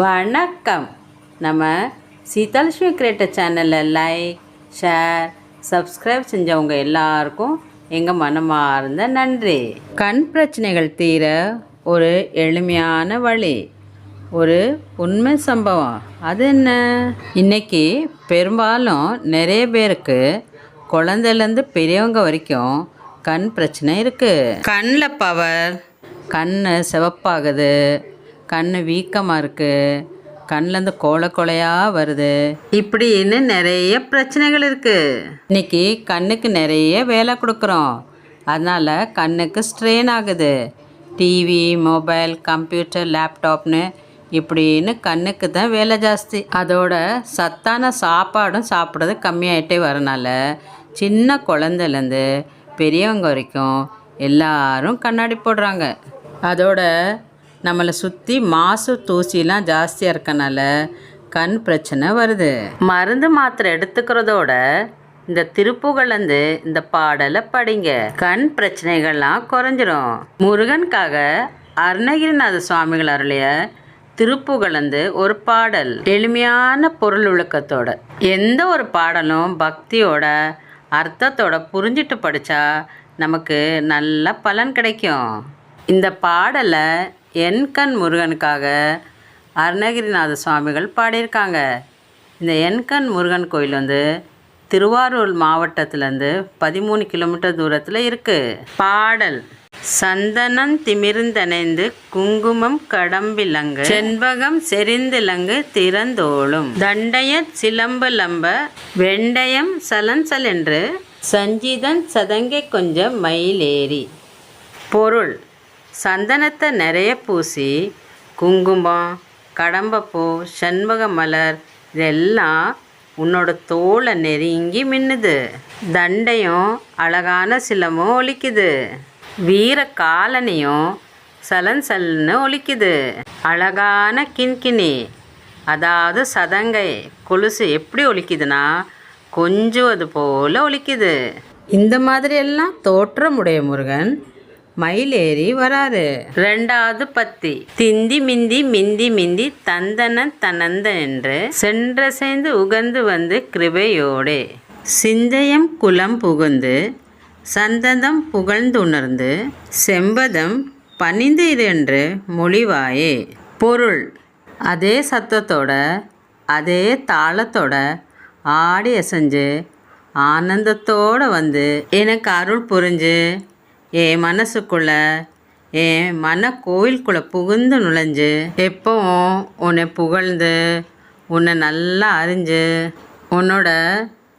வணக்கம். நம்ம சீதாலட்சுமி கிரியேட்டர் சேனலில் லைக், ஷேர், சப்ஸ்கிரைப் செஞ்சவங்க எல்லாருக்கும் எங்கள் மனமார்ந்த நன்றி. கண் பிரச்சனைகள் தீர ஒரு எளிமையான வழி, ஒரு உண்மை சம்பவம். அது என்ன? இன்றைக்கி பெரும்பாலும் நிறைய பேருக்கு குழந்தைலேருந்து பெரியவங்க வரைக்கும் கண் பிரச்சனை இருக்குது. கண்ணில் பவர், கண் சிவப்பாகுது, கண் வீக்கமாக இருக்குது, கண்ணிலேருந்து கொலையாக வருது, இப்படின்னு நிறைய பிரச்சனைகள் இருக்குது. இன்றைக்கி கண்ணுக்கு நிறைய வேலை கொடுக்குறோம், அதனால் கண்ணுக்கு ஸ்ட்ரெயின் ஆகுது. டிவி, மொபைல், கம்ப்யூட்டர், லேப்டாப்னு இப்படின்னு கண்ணுக்கு தான் வேலை ஜாஸ்தி. அதோட சத்தான சாப்பாடும் சாப்பிட்றது கம்மியாயிட்டே வரனால சின்ன குழந்தைலேருந்து பெரியவங்க வரைக்கும் எல்லாரும் கண்ணாடி போடுறாங்க. அதோட நம்மளை சுற்றி மாசு தூசிலாம் ஜாஸ்தியாக இருக்கனால கண் பிரச்சனை வருது. மருந்து மாத்திரை எடுத்துக்கிறதோட இந்த திருப்புகள்லேருந்து இந்த பாடலை படிங்க, கண் பிரச்சனைகள்லாம் குறைஞ்சிரும். முருகனுக்காக அருணகிரிநாத சுவாமிகள் அருளிய திருப்புகழ்ந்து ஒரு பாடல், எளிமையான பொருள் விளக்கத்தோட. எந்த ஒரு பாடலும் பக்தியோட அர்த்தத்தோட புரிஞ்சிட்டு படித்தா நமக்கு நல்ல பலன் கிடைக்கும். இந்த பாடலை என் கண் முருகனுக்காக அருணகிரிநாத சுவாமிகள் பாடியிருக்காங்க. இந்த என் கண் முருகன் கோயில் திருவாரூர் மாவட்டத்திலேருந்து 13 கிலோமீட்டர் தூரத்தில் இருக்குது. பாடல்: சந்தனம் திமிர்ந்தணைந்து குங்குமம் கடம்பிலங்கு செண்பகம் செறிந்திலங்கு திறந்தோளும் தண்டைய சிலம்பு லம்ப வெண்டயம் சலன்சல் என்று சஞ்சிதன் சதங்கை கொஞ்சம் மயிலேறி. பொருள்: சந்தனத்தை நிறைய பூசி, குங்குமம், கடம்பப்பூ, செண்பக மலர் இதெல்லாம் உன்னோட தோலை நெருங்கி மின்னுது. தண்டையும் அழகான சிலமும் ஒலிக்குது. வீர காலனியும் சலன்சல்னு ஒலிக்குது. அழகான கிண்கிணி, அதாவது சதங்கை கொலுசு எப்படி ஒலிக்குதுன்னா கொஞ்சுவது போல் ஒலிக்குது. இந்த மாதிரியெல்லாம் தோற்றமுடைய முருகன் மயிலேறி வராரு. 2வது பத்தி: திந்தி மிந்தி மிந்தி மிந்தி தந்தன தனந்த என்று சென்றசைந்து உகந்து வந்து கிருபையோடே சிந்தையம் குலம் புகுந்து சந்ததம் புகழ்ந்துணர்ந்து செம்பதம் பணிந்து இரு என்று மொழிவாயே. பொருள்: அதே சத்தத்தோட அதே தாளத்தோட ஆடி அசைஞ்சு ஆனந்தத்தோடு வந்து எனக்கு அருள் புரிஞ்சு என் மனசுக்குள்ள என் மன கோயிலுக்குள்ளே புகுந்து நுழைஞ்சு எப்பவும் உன்னை புகழ்ந்து உன்னை நல்லா அறிஞ்சு உன்னோட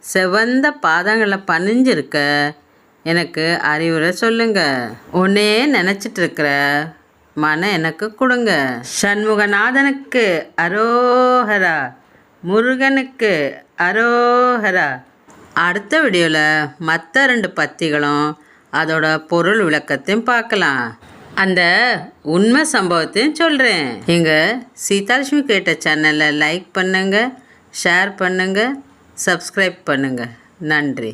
செவந்த பாதங்களை பணிஞ்சிருக்க எனக்கு அறிவுரை சொல்லுங்க. உன்னையே நினச்சிட்ருக்கிற மனம் எனக்கு கொடுங்க. சண்முகநாதனுக்கு அரோஹரா, முருகனுக்கு அரோஹரா. அடுத்த வீடியோவில் மற்ற 2 பத்திகளும் அதோட பொருள் விளக்கத்தையும் பார்க்கலாம். அந்த உண்மை சம்பவத்தையும் சொல்கிறேன். எங்கள் சீதாலட்சுமி கிரியேட்டர் சேனலை லைக் பண்ணுங்கள், ஷேர் பண்ணுங்கள், சப்ஸ்கிரைப் பண்ணுங்கள். நன்றி.